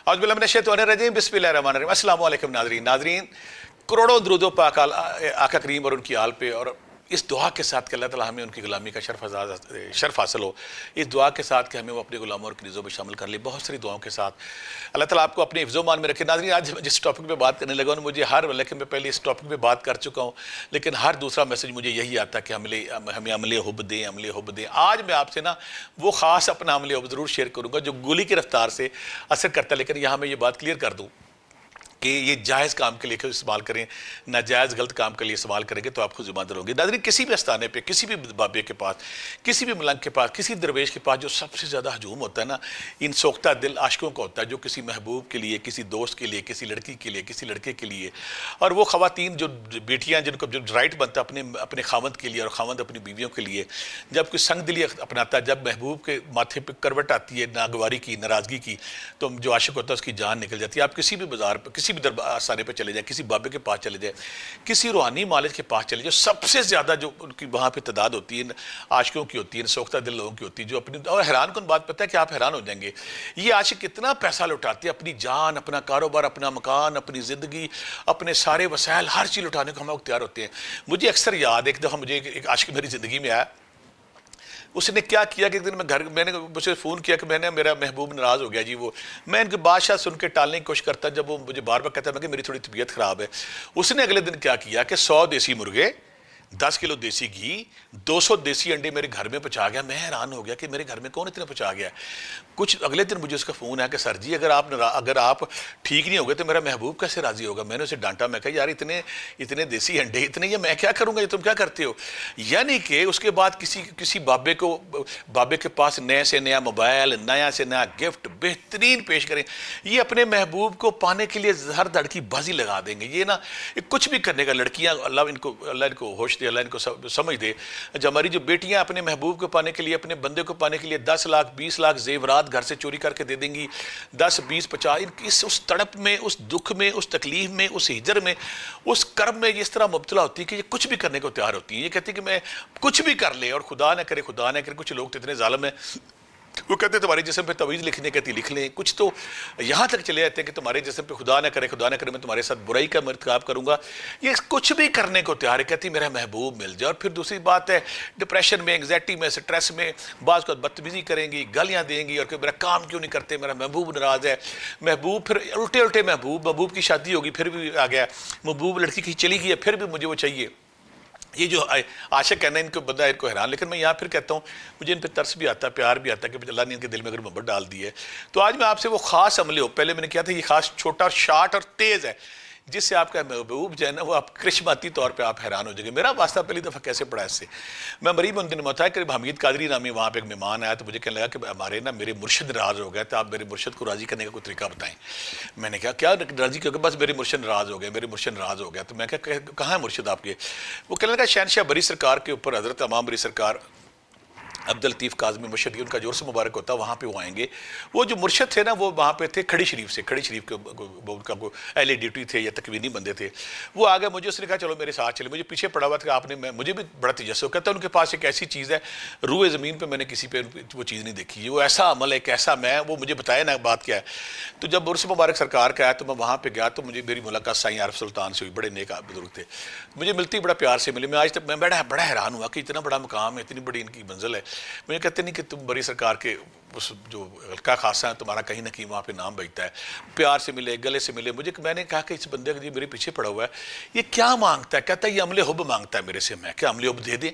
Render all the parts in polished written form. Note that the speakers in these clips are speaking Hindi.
औज़ुबिल्लाहि बिस्मिल्लाहिर्रहमानिर्रहीम। अस्सलाम वालेकुम नाज़रीन, करोड़ों दुरूद पाक आका करीम और उनकी आल पे, और इस दुआ के साथ कि अल्लाह ताला हमें उनकी गुलामी का शर्फ हासिल हो। इस दुआ के साथ कि हमें वो अपने गुलामों और निज़ों में शामिल कर ले। बहुत सारी दुआओं के साथ अल्लाह ताला आपको अपने हिफ्ज़-ओ-मान में रखे। नाज़रीन, आज जिस टॉपिक पे बात करने लगा हूँ, मुझे लेकिन मैं पहले इस टॉपिक पे बात कर चुका हूँ, लेकिन हर दूसरा मैसेज मुझे यही आता है कि हमें अमले हुब दें, अमले हुब दें। आज मैं आपसे ना वो ख़ास अपना अमले हुब ज़रूर शेयर करूँगा जो गोली की रफ्तार से असर करता है। लेकिन यहाँ मैं ये बात क्लियर कर दूँ कि ये जायज़ काम के लिए इस्तेमाल करें, नाजायज़ गलत काम के लिए इस्तेमाल करेंगे तो आप खुद ज़िम्मेदार होंगे। नाज़रीन, किसी भी आस्थाने पे, किसी भी बाबे के पास, किसी भी मलंग के पास, किसी दरवेश के पास जो सबसे ज़्यादा हजूम होता है ना, इन सोख्ता दिल आशिकों का होता है, जो किसी महबूब के लिए, किसी दोस्त के लिए, किसी लड़की के लिए, किसी लड़के के लिए, और वो ख़वातीन जो बेटियाँ जिनको जो राइट बनता है अपने खामद के लिए और खामद अपनी बीवियों के लिए, जब कोई संग दिली अपनाता है, जब महबूब के माथे पर करवट आती है नागवारी की, नाराज़गी की, तो जो आशिक होता है उसकी जान निकल जाती है। आप किसी भी बाज़ार पर, किसी भी आस्थाने पे चले जाए, किसी बाबे के पास चले जाए, किसी रूहानी मालिक के पास चले जाए, सबसे ज़्यादा जो उनकी वहाँ पे तादाद होती है आशिकों की होती है, सोख्ता दिल लोगों की होती है, जो अपनी, और हैरान कौन बात पता है कि आप हैरान हो जाएंगे, ये आशिक कितना पैसा लुटाते हैं, अपनी जान, अपना कारोबार, अपना मकान, अपनी ज़िंदगी, अपने सारे वसाइल, हर चीज़ लुटाने को हम लोग तैयार होते हैं। मुझे अक्सर याद, एक दफ़ा मुझे एक आशिक मेरी ज़िंदगी में आया। उसने क्या किया कि एक दिन मैंने मुझे फ़ोन किया कि मेरा महबूब नाराज़ हो गया जी। वो मैं इनके बादशाह सुन के टालने की कोशिश करता, जब वो मुझे बार बार कहता मैं कि मेरी थोड़ी तबीयत ख़राब है। उसने अगले दिन क्या किया कि 100 देसी मुर्गे, 10 किलो देसी घी, 200 देसी अंडे मेरे घर में पहुँचा गया। मैं हैरान हो गया कि मेरे घर में कौन इतने पहुँचा गया। कुछ अगले दिन मुझे उसका फ़ोन आया कि सर जी, अगर आप ठीक नहीं हो गए तो मेरा महबूब कैसे राज़ी होगा। मैंने उसे डांटा, मैं कहा यार इतने देसी अंडे, इतने, ये मैं क्या करूँगा, ये तुम क्या करते हो। यानी कि उसके बाद किसी बाबे के पास नए से नया मोबाइल, नया से नया गिफ्ट बेहतरीन पेश करें। ये अपने महबूब को पाने के लिए हर धड़ की बाजी लगा देंगे। ये ना कुछ भी करने का, लड़कियाँ, अल्लाह इनको होश दे, अल्लाह इनको समझ दे। जब हमारी जो बेटियां अपने महबूब को पाने के लिए, अपने बंदे को पाने के लिए 10 लाख 20 लाख जेवरात घर से चोरी करके दे देंगी, 10 20 50, उस तड़प में, उस दुख में, उस तकलीफ में, उस हिजर में, उस कर्म में इस तरह मुब्तला होती है कि ये कुछ भी करने को तैयार होती है। ये कहती है कि मैं कुछ भी कर ले, और खुदा न करे, खुदा न करे। कुछ लोग तो इतने जालिम हैं, वो कहते हैं तुम्हारे जिस्म पे तवीज़ लिखने कहती लिख लें। कुछ तो यहाँ तक चले जाते हैं कि तुम्हारे जिस्म पे खुदा न करे मैं तुम्हारे साथ बुराई का मर्तकाब करूँगा। ये कुछ भी करने को तैयार है, कहती मेरा महबूब मिल जाए। और फिर दूसरी बात है, डिप्रेशन में, एंग्जाइटी में, स्ट्रेस में, बाज़ को बदतमीज़ी करेंगी, गालियाँ देंगी, और मेरा काम क्यों नहीं करते, मेरा महबूब नाराज़ है। महबूब फिर उल्टे महबूब की शादी होगी, फिर भी आ गया महबूब, लड़की की चली गई है, फिर भी मुझे वो चाहिए। ये जो आशिक है ना, इनको बंदा इनको हैरान। लेकिन मैं यहाँ फिर कहता हूँ, मुझे इन पर तरस भी आता है, प्यार भी आता है कि अल्लाह ने इनके दिल में अगर मोहब्बत डाल दी है। तो आज मैं आपसे वो ख़ास अमले हो, पहले मैंने किया था, ये ख़ास छोटा और शार्ट और तेज़ है, जिससे आपका महबूब जो है ना, वो आप करिश्माती तौर पे आप हैरान हो जाएंगे। मेरा वास्ता पहली दफ़ा कैसे पड़ा इससे, मैं मरीब उन दिन में था कि हमीद कादरी नामी वहाँ पे एक मेहमान आया, तो मुझे कहने लगा कि मेरे मुर्शिद नाराज़ हो गए, तो आप मेरे मुर्शिद को राज़ी करने का कोई तरीका बताएं। मैंने कहा क्या राज़ी क्योंकि बस मेरे मुर्शिद नाराज़ हो गया। तो मैं क्या, कहाँ है मुर्शिद आपके। वो कहने लगा शहनशाह बरी सरकार के ऊपर, हज़रत इमाम बरी सरकार अब्दुल लतीफ़ काज़मी मुर्शिद, उनका जोर मुबारक होता, वहाँ पे वो आएंगे। वो जो मुर्शिद थे ना, वो वहाँ पे थे खड़ी शरीफ के उनका को अहले ड्यूटी थे या तकवीनी बंदे थे। वो आ गए, मुझे उसने कहा चलो मेरे साथ चले। मुझे पीछे पड़ा हुआ था, मुझे भी बड़ा तेजस्व कहता है, उनके पास एक ऐसी चीज़ है, रूए ज़मीन पर मैंने किसी पे वो चीज़ नहीं देखी। वो ऐसा अमल है, कैसा मैं, वो मुझे बताया ना बात क्या है। तो जब उर्स मुबारक सरकार का आया तो मैं वहाँ पर गया, तो मेरी मुलाकात साईं आरिफ सुल्तान से हुई। बड़े नेक बुजुर्ग थे, मुझे मिलती बड़ा प्यार से मिले। मैं आज तक बड़ा हैरान हुआ कि इतना बड़ा मकाम है, इतनी बड़ी इनकी मंजिल है। मुझे कहते नहीं कि तुम बड़ी सरकार के उस जो हल्का खासा है, तुम्हारा कहीं ना कहीं वहाँ पे नाम बजता है। प्यार से मिले, गले से मिले। मैंने कहा कि इस बंदे का मेरे पीछे पड़ा हुआ है, ये क्या मांगता है। कहता है ये अमले हुब मांगता है मेरे से। मैं क्या अमले हुब दे दें।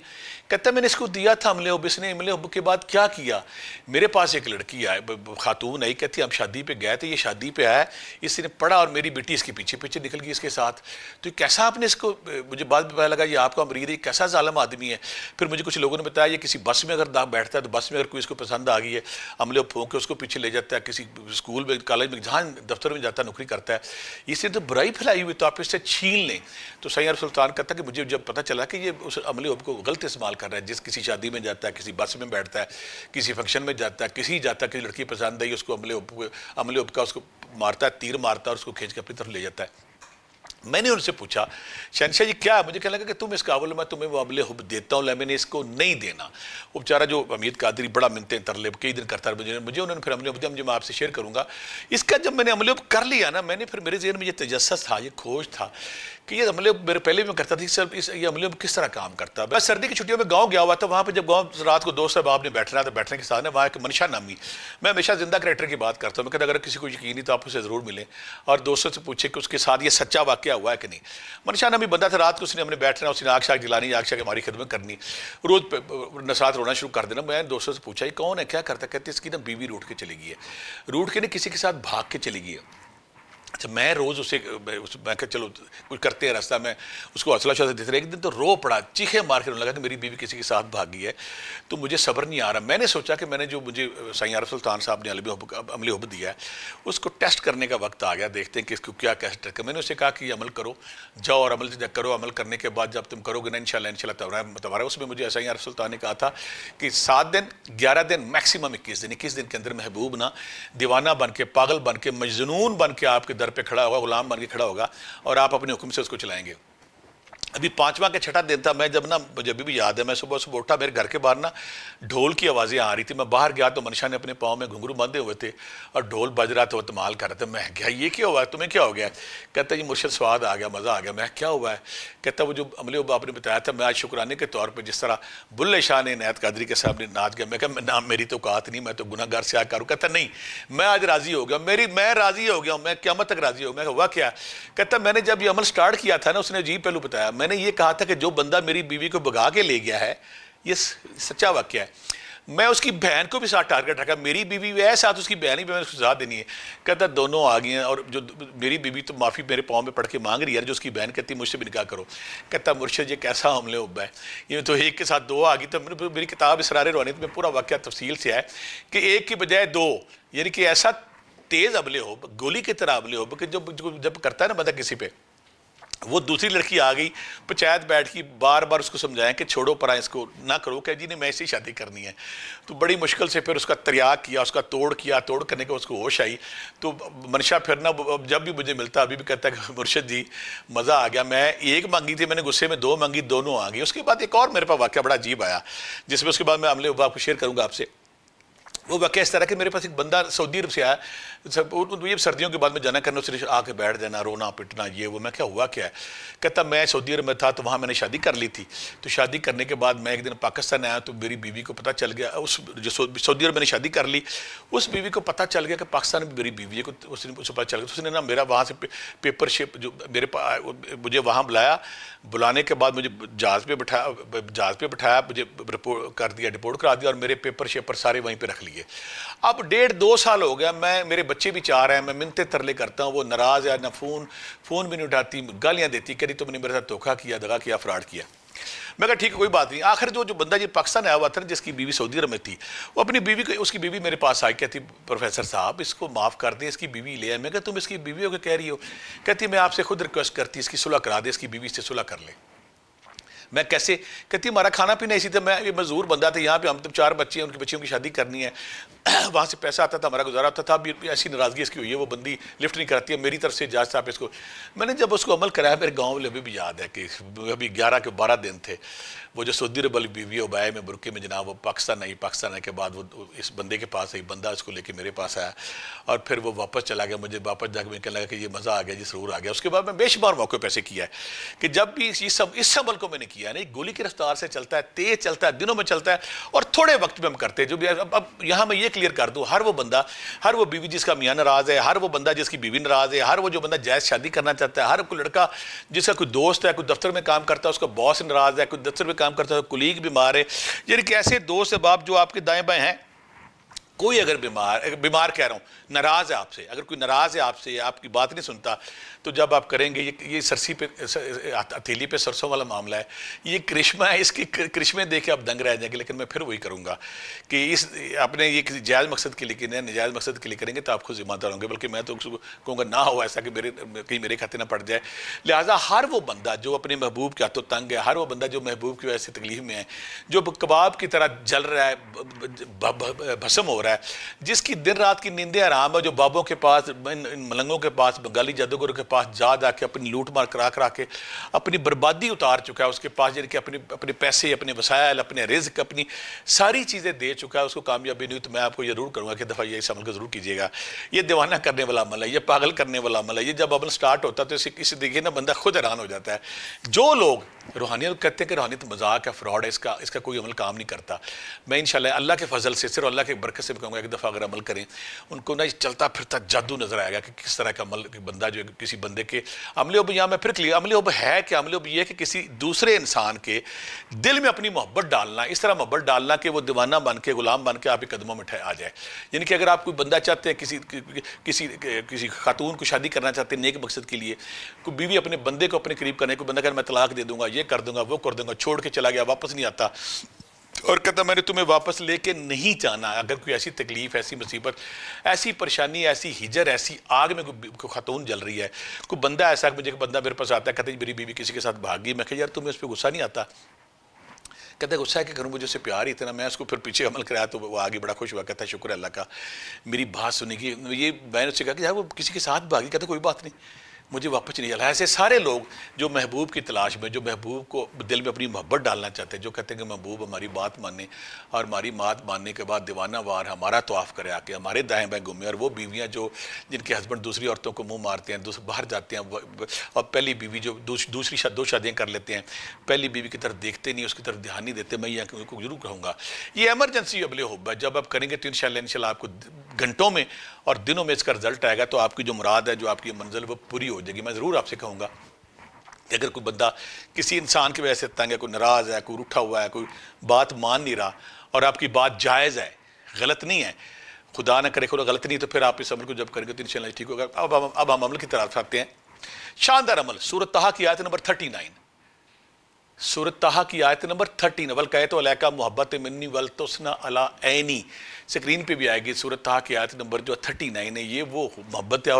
कहता है मैंने इसको दिया था अमले हुब, इसने अमले हुब के बाद क्या किया। मेरे पास एक लड़की आए, खातून आई, कहती हम शादी पे गए थे, ये शादी पे आया, इसने पढ़ा और मेरी बेटी इसके पीछे पीछे निकल गई इसके साथ। तो कैसा आपने इसको, मुझे बाद में पता लगा ये आपका मरीद है, कैसा जालिम आदमी है। फिर मुझे कुछ लोगों ने बताया ये किसी बस में अगर बैठता है तो बस में अगर कोई इसको पसंद आ गई है, अमले फोंक के उसको पीछे ले जाता है, किसी स्कूल में, कॉलेज में, जहाँ दफ्तर में जाता है, नौकरी करता है। इसने तो बुराई फैलाई हुई, तो आप इससे छीन लें। तो सैयद सुल्तान कहता है कि मुझे जब पता चला कि ये उस अमले को गलत इस्तेमाल कर रहा है, किसी शादी में जाता है, किसी बस में बैठता है, किसी फंक्शन में जाता है, किसी लड़की पसंद आई, उसको अमले का उसको मारता है, तीर मारता है और उसको खींच के अपनी तरफ ले जाता है। मैंने उनसे पूछा, शहनशाह जी क्या है? मुझे कहने लगा कि तुम इस काबुल, मैं तुम्हें मामले हुब देता हूँ, मैंने इसको नहीं देना। वो बेचारा जो हमीद कादरी बड़ा मिन्नतें तरले कई दिन करता है, मुझे उन्होंने फिर अमले हुब, मैं आपसे शेयर करूँगा इसका। जब मैंने अमले हुब कर लिया ना, मैंने फिर मेरे जहन में ये तजस्सुस था, ये खोज था कि ये अमले हुब मेरे पहले भी मैं करता था, सर ये अमले हुब किस तरह काम करता है। मैं सर्दी की छुट्टियों में गाँव गया हुआ था, वहाँ पर जब गाँव रात को दोस्त साहब आपने बैठना था, बैठने के साथ ना वहाँ एक मनशा नामी, मैं हमेशा जिंदा करेक्टर की बात करता हूँ, मैं कहता अगर किसी को यकीन नहीं तो आप उसे ज़रूर मिलें और दोस्तों से पूछे कि उसके साथ ये सच्चा वाक़या हुआ है कि नहीं। मनशा नामी बंदा था, रात को उसने हमने बैठना, उसने आग शाग जलानी, आग शाग हमारी खिदमत करनी, रोज़ नसात रोना शुरू कर देना। मैं दोस्तों से पूछा ये कौन है, क्या करता? कहते इसकी ना बीवी रूठ के चली गई है, रूठ के नहीं किसी के साथ भाग के चली गई है। अच्छा, मैं रोज़ मैं कहा चलो कुछ करते हैं रास्ता में, उसको हौसला शौसला देते रहे। एक दिन तो रो पड़ा, चीखे मार के रोने लगा कि मेरी बीवी किसी के साथ भागी है, तो मुझे सब्र नहीं आ रहा। मैंने सोचा कि मैंने जो मुझे सईद आरिफ सुल्तान साहब ने अमली हुब दिया है उसको टेस्ट करने का वक्त आ गया, देखते हैं कि इसको क्या टेस्ट कर। मैंने उसे कहा कि अमल करो, जाओ और अमल करो, अमल करने के बाद जब तुम करोगे ना इंशाल्लाह तुम्हारा। उसमें मुझे सईद आरिफ सुल्तान ने कहा था कि 7 दिन 11 दिन मैक्सिमम 21 दिन के अंदर महबूब ना दीवाना बन के, पागल बन के, मजनून बन के आपके दर पे खड़ा होगा, गुलाम बन के खड़ा होगा और आप अपने हुक्म से उसको चलाएंगे। अभी 5वां के छठा दिन था, मैं जब ना, मुझे अभी भी याद है, मैं सुबह सुबह उठा, मेरे घर के बाहर ना ढोल की आवाज़ें आ रही थी। मैं बाहर गया तो मनशा ने अपने पाँव में घुंघरू बांधे हुए थे और ढोल बज रहा था, वो तमाल कर रहे थे। मैं क्या ये क्या हुआ है, तुम्हें क्या हो गया? कहता ये मुर्शद स्वाद आ गया, मज़ा आ गया। मैं क्या हुआ है? कहता वो जो अमले हुब आपने बताया था, मैं आज शुक्राने के तौर पर जिस तरह बुल्ले शाह ने इनायत कादरी के सामने नाच गया। मैं कहा नाम मेरी तो औकात नहीं, मैं तो गुनाहगार से आकर। कहता नहीं, मैं आज राज़ी हो गया, मैं राज़ी हो गया हूँ, मैं क़यामत तक राज़ी हो गया। मैं हुआ क्या? कहता मैंने जब ये अमल स्टार्ट किया था ना, उसने अजीब पहलू बताया। मैंने ये कहा था कि जो बंदा मेरी बीवी को भगा के ले गया है, ये सच्चा वाक़या है, मैं उसकी बहन को भी साथ टारगेट रखा, मेरी बीवी भी है साथ उसकी बहन ही भी, मैंने उसको सजा देनी है। कहता दोनों आ गई हैं और जो मेरी बीवी तो माफ़ी मेरे पाँव में पड़ के मांग रही है, जो उसकी बहन कहती मुझसे भी निकाह करो। कहता मुर्शिद ये कैसा हमले हुब है, ये तो एक के साथ 2 आ गई। तो मेरी किताब इसरार रवानीत में पूरा वाक़या तफसील से है कि एक की बजाय 2, यानी कि ऐसा तेज़ अमले हुब, गोली की तरह अमले हुब कि जब करता है ना बंदा किसी पे, वो दूसरी लड़की आ गई, पंचायत बैठ की, बार बार उसको समझाएं कि छोड़ो परा, इसको ना करो, कह जी नहीं मैं इसी शादी करनी है। तो बड़ी मुश्किल से फिर उसका तरियाक किया, उसका तोड़ किया, तोड़ करने के उसको होश आई। तो मनशा फिर ना जब भी मुझे मिलता अभी भी कहता है कि मुर्शिद जी मज़ा आ गया, मैं एक मांगी थी, मैंने गुस्से में 2 मांगी, दोनों आ गई। उसके बाद एक और मेरे पास वाक़या बड़ा अजीब आया, जिसमें उसके बाद मैं अमले हुब आपको शेयर करूँगा आपसे। वो वाक़या इस तरह कि मेरे पास एक बंदा सऊदी अरब से आया, ये सर्दियों के बाद में जाना करना, उसने आके बैठ जाना, रोना पिटना, ये वो। मैं क्या हुआ क्या है? कहता मैं सऊदी अरब में था तो वहाँ मैंने शादी कर ली थी, तो शादी करने के बाद मैं एक दिन पाकिस्तान आया तो मेरी बीवी को पता चल गया, उस जो सऊदी अरब मैंने शादी कर ली, उस बीवी को पता चल गया कि पाकिस्तान में मेरी बीवी है को, उसने पता चल गया। तो उसने ना मेरा वहाँ से पेपरशिप जो मेरे पास, मुझे वहाँ बुलाया, बुलाने के बाद मुझे जहाज़ पे बिठाया, मुझे रिपोर्ट कर दिया, डिपोर्ट करा दिया और मेरे पेपर शेपर सारे वहीं पे रख लिए। अब 1.5-2 साल हो गया, मैं, मेरे बच्चे भी 4 हैं, मैं मिन्नतें तरले करता हूँ, वो नाराज़ है, ना फ़ोन भी नहीं उठाती, गालियाँ देती, कह रही तुमने मेरे साथ धोखा किया, दगा किया, फ्रॉड किया। मैं कहा ठीक है कोई बात नहीं। आखिर जो बंदा जी पाकिस्तान आया हुआ था ना, जिसकी बीवी सऊदी अरब में थी, वो अपनी बीवी को, उसकी बीवी मेरे पास आई, कहती प्रोफेसर साहब इसको माफ़ कर दें, इसकी बीवी ले आए। मैं कहा तुम इसकी बीवी हो के कह रही हो? कहती मैं आपसे खुद रिक्वेस्ट करती इसकी सुलह करा दे, इसकी बीवी से सुलह कर ले। मैं कैसे? कहती हमारा खाना पीना इसी था, मैं ये मजदूर बंदा था, यहाँ पे हम तो 4 बच्चे हैं, उनके बच्चियों की शादी करनी है, वहाँ से पैसा आता था, हमारा गुजारा होता था। अभी ऐसी नाराज़गी इसकी हुई है, वो बंदी लिफ्ट नहीं कराती है, मेरी तरफ से इजाज़त आप इसको। मैंने जब उसको अमल कराया, मेरे गाँव वाले अभी भी याद है कि अभी 11 के 12 दिन थे, वो जो सऊदी अरब वाली बीवी उबाया में बुरके में जनाब, वो पाकिस्तान आई, पाकिस्तान आने के बाद वो इस बंदे के पास आई, बंदा इसको लेके मेरे पास आया और फिर वो वापस चला गया। मुझे वापस जाकर मैं कहने लगा कि ये मज़ा आ गया जी, ज़रूर आ गया। उसके बाद मैं बेशुमार मौके पर ऐसे किया है कि जब भी इस अमल को मैंने किया नहीं, गोली की रफ्तार से चलता है, तेज़ चलता है, दिनों में चलता है और थोड़े वक्त में हम करते हैं। जो भी अब यहाँ मैं ये क्लियर कर दूँ, हर वो बंदा, हर वो बीवी जिसका मियाँ नाराज़ है, हर वो बंदा जिसकी बीवी नाराज़ है, हर वो जो बंदा जायज़ शादी करना चाहता है, हर कोई लड़का जिसका कोई दोस्त है, कोई दफ्तर में काम करता है, उसका बॉस नाराज़ है, कोई दफ्तर में काम करता है, कुलीग बीमार है, यानी कि ऐसे दोस्त बाप जो आपके दाएं बाएं हैं, कोई अगर बीमार कह रहा हूँ, नाराज़ है आपसे, अगर कोई नाराज़ है आपसे, आपकी बात नहीं सुनता, तो जब आप करेंगे ये सरसी पे, हथेली पे सरसों वाला मामला है, ये करिश्मा है, इसके करिश्मे देख के आप दंग रह जाएंगे। लेकिन मैं फिर वही करूँगा कि इस आपने ये किसी जायज़ मकसद के लिए किया, नजायज़ मकसद के लिए करेंगे तो आप खुद ज़िम्मेदार होंगे। बल्कि मैं तो कहूँगा ना हो ऐसा कि कहीं मेरे खाते ना पड़ जाए। लिहाजा हर वो बंदा जो अपने महबूब के हाथों तंग है, हर वो बंदा जो महबूब की वजह से तकलीफ में है, जो कबाब की तरह जल रहा है, भस्म हो रहा है, रहा है, जिसकी दिन रात की नींदें आराम है, जो बाबों के पास, इन मलंगों के पास, बंगाली जादूगरों के पास जा के अपनी लूट मार करा करा के अपनी बर्बादी उतार चुका है, उसके पास जिनके अपने पैसे, अपने वसायल, अपने रिज़्क, अपनी सारी चीज़ें दे चुका है, उसको कामयाबी नहीं। तो मैं आपको जरूर करूँगा कि दफ़ा ये इस अमल को ज़रूर कीजिएगा। ये दीवाना करने वाला अमल है, ये पागल करने वाला अमल है। ये जब अमल स्टार्ट होता है तो इसे देखिए ना, बंदा खुद हैरान हो जाता है। जो लोग रूहानियत कहते हैं कि रूहानियत मजाक है, फ्रॉड है, इसका कोई अमल काम नहीं करता, मैं इंशाल्लाह अल्लाह के फजल से, सिर्फ अल्लाह के बरकत से कहूँगा एक दफ़ा अगर अमल करें, उनको ना चलता फिरता जादू नजर आएगा कि किस तरह का अमल बंदा जो किसी बंदे के अमले उब, यहाँ मैं फिर क्लियर, अमले उब है कि अमले उब ये है कि किसी दूसरे इंसान के दिल में अपनी मोहब्बत डालना, इस तरह मोहब्बत डालना कि वो दीवाना बन के, गुलाम बन के आपके कदमों में आ जाए। यानी कि अगर आप कोई बंदा चाहते हैं, किसी खातून को शादी करना चाहते हैं नेक मकसद के लिए, कोई बीवी अपने बंदे को अपने करीब करने, कोई बंदा कर मैं तलाक दे दूंगा, ये कर दूंगा, वो कर दूंगा, छोड़ के चला गया, वापस नहीं आता और कहता मैंने तुम्हें वापस लेके नहीं जाना। अगर कोई ऐसी तकलीफ, ऐसी मुसीबत, ऐसी परेशानी, ऐसी हिजर, ऐसी आग में कोई खातून जल रही है, कोई बंदा ऐसा, मुझे बंदा मेरे पास आता है, कहते मेरी बीवी किसी के साथ भाग गई, मैं कहा यार तुम्हें उस पर गुस्सा नहीं आता? कहता है गुस्सा है कि करूँ, मुझे उससे प्यार ही इतना। मैं उसको फिर पीछे अमल कराया तो वो आगे बड़ा खुश हुआ, कहता है शुक्र अल्लाह का मेरी बात सुनी की। ये मैंने उससे कहा कि यार वो किसी के साथ भागी, कहता कोई बात नहीं, मुझे वापस नहीं चला। ऐसे सारे लोग जो महबूब की तलाश में, जो महबूब को दिल में अपनी मोहब्बत डालना चाहते हैं, जो कहते हैं कि महबूब हमारी बात माने और हमारी बात मानने के बाद दीवाना वार हमारा तवाफ़ करे आके, हमारे दाएं बाएं घूमे। और वो बीवियाँ जो जिनके हस्बैंड दूसरी औरतों को मुंह मारते हैं, बाहर जाते हैं, और पहली बीवी जो दो शादियाँ कर लेते हैं, पहली बीवी की तरफ देखते नहीं, उसकी तरफ ध्यान नहीं देते, मैं यहाँ को जरूर कहूँगा ये एमरजेंसी अबले हुब्ब है। जब आप करेंगे तो इंशाल्लाह आपको घंटों में और दिनों में इसका रिजल्ट आएगा, तो आपकी जो मुराद है, जो आपकी मंजिल, वो पूरी हो जाएगी। मैं ज़रूर आपसे कहूँगा कि अगर कोई बंदा किसी इंसान की वजह से तंग है, कोई नाराज़ है, कोई रूठा हुआ है, कोई बात मान नहीं रहा और आपकी बात जायज़ है, गलत नहीं है, खुदा न करे खुदा गलत नहीं, तो फिर आप इस अमल को जब करेंगे तो इंशाल्लाह ठीक होगा। अब हम अमल की तरफ आते हैं। शानदार अमल, सूरत ताहा की आयत नंबर 39, सूरत ताहा की आयत नंबर 13, वल कहे तो अलैका मोहब्बत मिन्नी वल तुस्ना अला ऐनी, स्क्रीन पे भी आएगी। सूरत ताहा की आयत नंबर जो 39 है, ये वो मोहब्बत है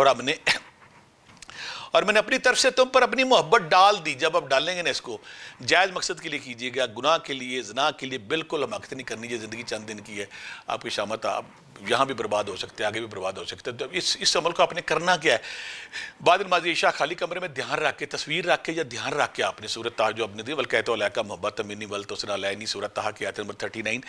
और मैंने अपनी तरफ से तुम पर अपनी मोहब्बत डाल दी। जब आप डालेंगे ना, इसको जायज़ मकसद के लिए कीजिएगा, गुनाह के लिए, ज़ना के लिए बिल्कुल हमाकत नहीं करनी है। ज़िंदगी चंद दिन की है, आपकी शामत आप यहाँ भी बर्बाद हो सकते हैं, आगे भी बर्बाद हो सकते हैं। तो इस अमल को आपने करना क्या है? बाद नमाज़ ईशा खाली कमरे में ध्यान रख के, तस्वीर रख के या ध्यान रख के आपने सूरत ताहा जो आपने दी, वल कहते अलैका मोहब्बत मिन्नी वल तुस्ना अला ऐनी, सूरत ताहा की आयत नंबर 39,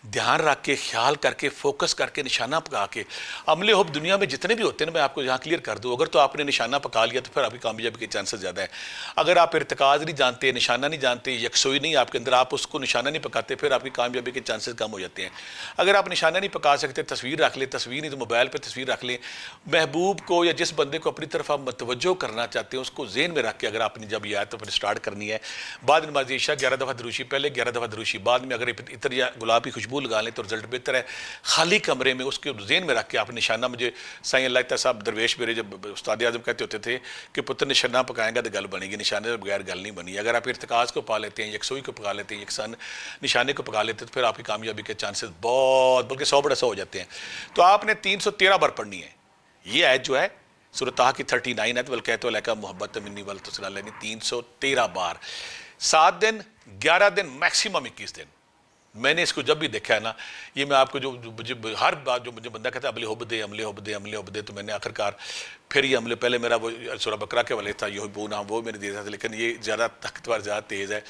ध्यान रख के, ख्याल करके, फोकस करके, निशाना पका के। अमले हुब दुनिया में जितने भी होते हैं, मैं आपको यहाँ क्लियर कर दूँ, अगर तो आपने निशाना पका लिया तो फिर आपकी कामयाबी के चांसेस ज़्यादा है। अगर आप इर्तिकाज़ नहीं जानते, निशाना नहीं जानते, यकसोई नहीं आपके अंदर, आप उसको निशाना नहीं पकाते, फिर आपकी कामयाबी के चांसेस कम हो जाते हैं। अगर आप निशाना नहीं पका सकते, तस्वीर रख ले, तस्वीर नहीं तो मोबाइल पे तस्वीर रख लें। महबूब को या जिस बंदे को अपनी तरफ आप मतवज्जो करना चाहते हैं, उसको ज़हन में रख के अगर आपने जब ये आयत तो फिर स्टार्ट करनी है, बाद नमाज़ ईशा 11 दफ़ा दरूशी, पहले 11 दफ़ा दरूशी, बाद में अगर इतर या गुलाब की खुशबू लगा लें तो रिजल्ट बेहतर है। खाली कमरे में उसके ज़हन में रख के आप निशाना, मुझे साईं अल्लाह साहब दरवेश मेरे जब उस्ताद आज़म कहते होते थे कि पुत्र निशाना पकाएंगा तो गल बनेगी, निशाने के बगैर गल नहीं बनी। अगर आप इर्तिकाज़ को पा लेते हैं, यकसोई को पका लेते हैं, यकसान निशाने को पका लेते हैं, तो फिर आपकी कामयाबी के चांसेस बहुत, बल्कि 100 बड़ा 100 हो जाते हैं। तो आपने 313 बार पढ़नी है ये आयत जो है सूरत ताहा की 39 है, वल कहते अलैका मोहब्बत मिन्नी वल तुस्ना अला ऐनी, 313 बार, 7 दिन, 11 दिन, मैक्सिमम 21 दिन। मैंने इसको जब भी देखा है ना, ये मैं आपको जो मुझे हर बात जो मुझे बंदा कहता है अमले हुब दे, अमले हुब दे, अमले हुब दे, तो मैंने आखिरकार फिर ये अमले, पहले मेरा वो सूरह बकरा के वाले था, यही वो नाम वो मैंने दिया था, लेकिन ये ज़्यादा ताकतवर, ज़्यादा तेज़ है,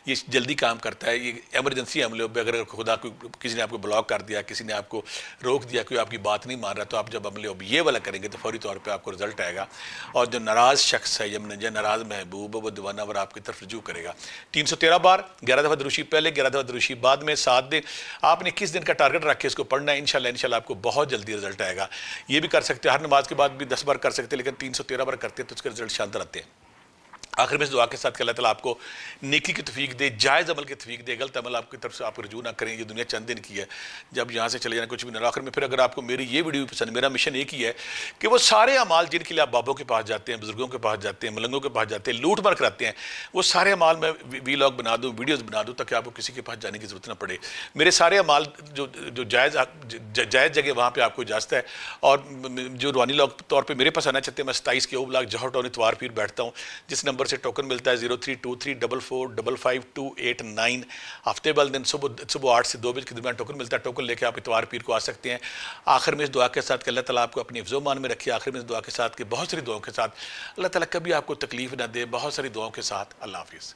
ये जल्दी काम करता है, ये एमरजेंसी अमले हुब। अगर खुदा कोई किसी ने आपको ब्लॉक कर दिया, किसी ने आपको रोक दिया, कोई आपकी बात नहीं मान रहा, तो आप जब अमले हुब ये वाला करेंगे तो फौरी तौर पर आपको रिजल्ट आएगा। और जो नाराज़ शख्स है, जो नाराज़ महबूब है, वो दीवाना वर आपकी तरफ रजू करेगा। 313 बार, 11 दफ़ा दरूशी पहले, 11 दफ़ा दरूशी बाद में, 7 दिन। आपने 21 दिन का टारगेट रख के इसको पढ़ना है। इंशाल्लाह आपको बहुत जल्दी रिजल्ट आएगा। ये भी कर सकते हैं, हर नमाज के बाद भी 10 बार कर सकते हैं, लेकिन 313 बार करते हैं तो उसके रिजल्ट शानदार आते हैं। आखिर में इस दुआ के साथ कि अल्लाह ताला आपको नेकी की तौफीक दे, जायज़ अमल की तौफीक दे, गलत अमल आपकी तरफ से आप रजू ना करें। ये दुनिया चंद दिन की है, जब यहाँ से चले जाना कुछ भी ना। आखिर में फिर अगर आपको मेरी ये वीडियो पसंद, मेरा मिशन एक ही है कि वो सारे अमाल जिनके लिए आप बाबों के पास जाते हैं, बुजुर्गों के पास जाते हैं, मलंगों के पास जाते हैं, लूट मार कराते हैं, वो सारे अमाल मैं वीलॉग बना दूँ, वीडियोज़ बना दूँ, ताकि आपको किसी के पास जाने की ज़रूरत ना पड़े। मेरे सारे अमाल जो जायज़ जगह वहाँ पर आपको इजाज़त है। और जो रूहानी लोग तौर पर मेरे पास आना चाहते हैं, मैं 27 के ओब लाख जौहर टाउन इतवार पीर बैठता हूँ, जिस नंबर नंबर से टोकन मिलता है 032344555289। हफ्ते वाले दिन सुबह 8 से 2 बजे के दरमियान टोकन मिलता है। टोकन लेके आप इतवार पीर को आ सकते हैं। आखिर में इस दुआ के साथ कि अल्लाह ताला आपको अपनी हिफ्ज़-ओ-मान में रखिए। आखिर में इस दुआ के साथ कि बहुत सारी दुआओं के साथ अल्लाह ताला कभी आपको तकलीफ ना दे। बहुत सारी दुआओं के साथ अल्लाह हाफ़िज़।